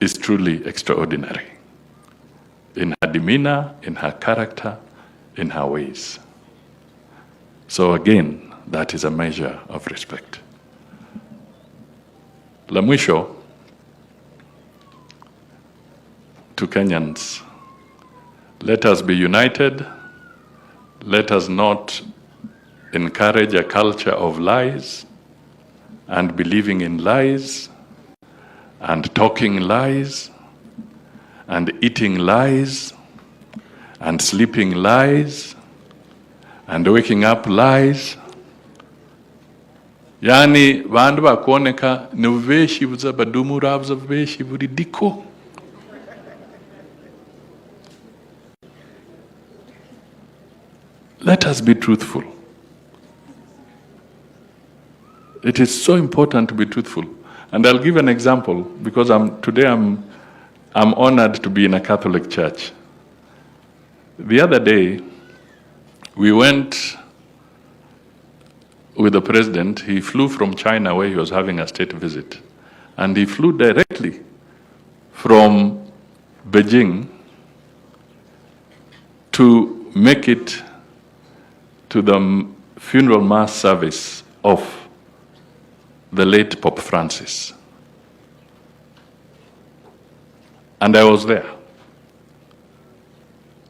is truly extraordinary in her demeanor, in her character, in her ways. So again, that is a measure of respect. La mwisho, to Kenyans, let us be united. Let us not encourage a culture of lies and believing in lies and talking lies and eating lies and sleeping lies and waking up lies. Yani vandu vakuoneka ni uveshi buza badumura buza uveshi buridiko. Let us be truthful. It is so important to be truthful. And I'll give an example because today I'm honored to be in a Catholic church. The other day, we went with the president. He flew from China where he was having a state visit. And he flew directly from Beijing to make it to the funeral mass service of the late Pope Francis. And I was there.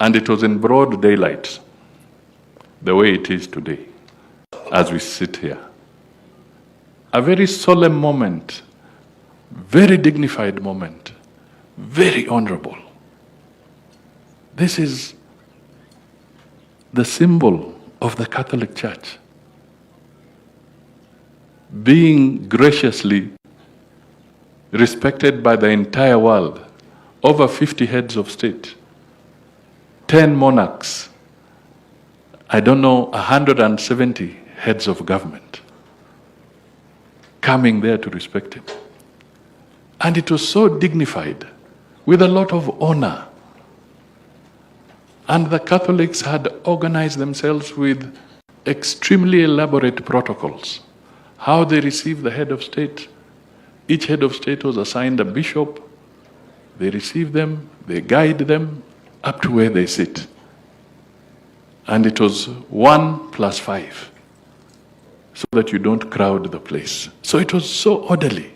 And it was in broad daylight, the way it is today, as we sit here. A very solemn moment, very dignified moment, very honorable. This is the symbol of the Catholic Church, being graciously respected by the entire world. Over 50 heads of state, 10 monarchs, I don't know, 170 heads of government coming there to respect him. And it was so dignified, with a lot of honor. And the Catholics had organized themselves with extremely elaborate protocols. How they receive the head of state. Each head of state was assigned a bishop. They receive them, they guide them up to where they sit. And it was 1 + 5, so that you don't crowd the place. So it was so orderly,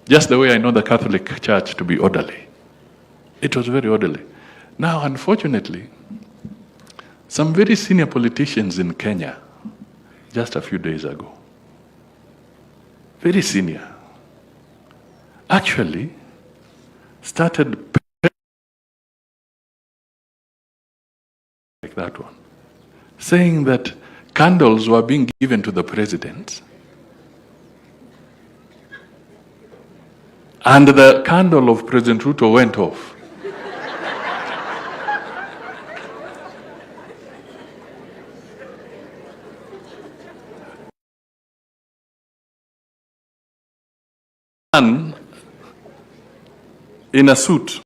just the way I know the Catholic Church to be orderly. It was very orderly. Now, unfortunately, some very senior politicians in Kenya, just a few days ago, very senior, actually started like that one, saying that candles were being given to the president, and the candle of President Ruto went off. Man in a suit.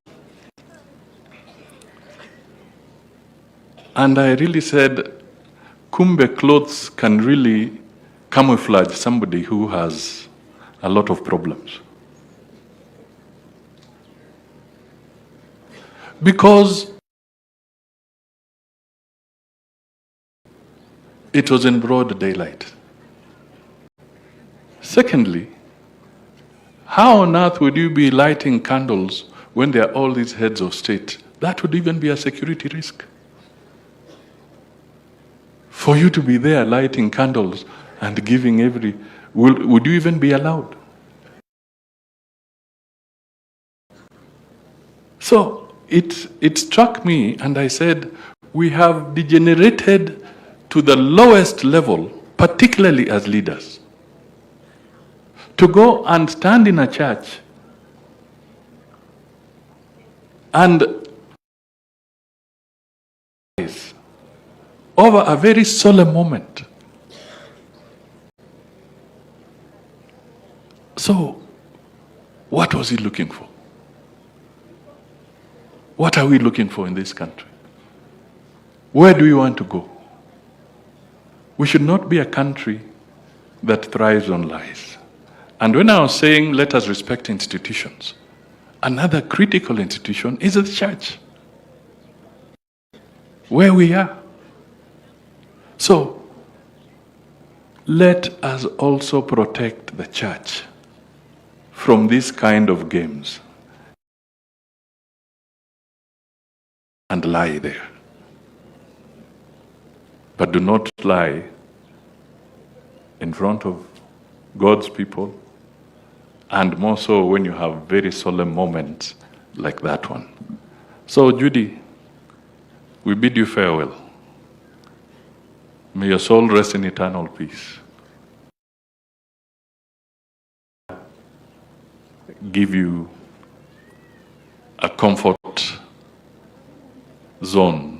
And I really said, kumbe clothes can really camouflage somebody who has a lot of problems. Because it was in broad daylight. Secondly, how on earth would you be lighting candles when there are all these heads of state? That would even be a security risk. For you to be there lighting candles and giving would you even be allowed? So it struck me, and I said, we have degenerated to the lowest level, particularly as leaders. To go and stand in a church and over a very solemn moment. So, what was he looking for? What are we looking for in this country? Where do we want to go? We should not be a country that thrives on lies. And when I was saying let us respect institutions, Another critical institution is the church, where we are. So, let us also protect the church from these kind of games and lie there. But do not lie in front of God's people, and more so when you have very solemn moments like that one. So, Judy, we bid you farewell. May your soul rest in eternal peace. Give you a comfort zone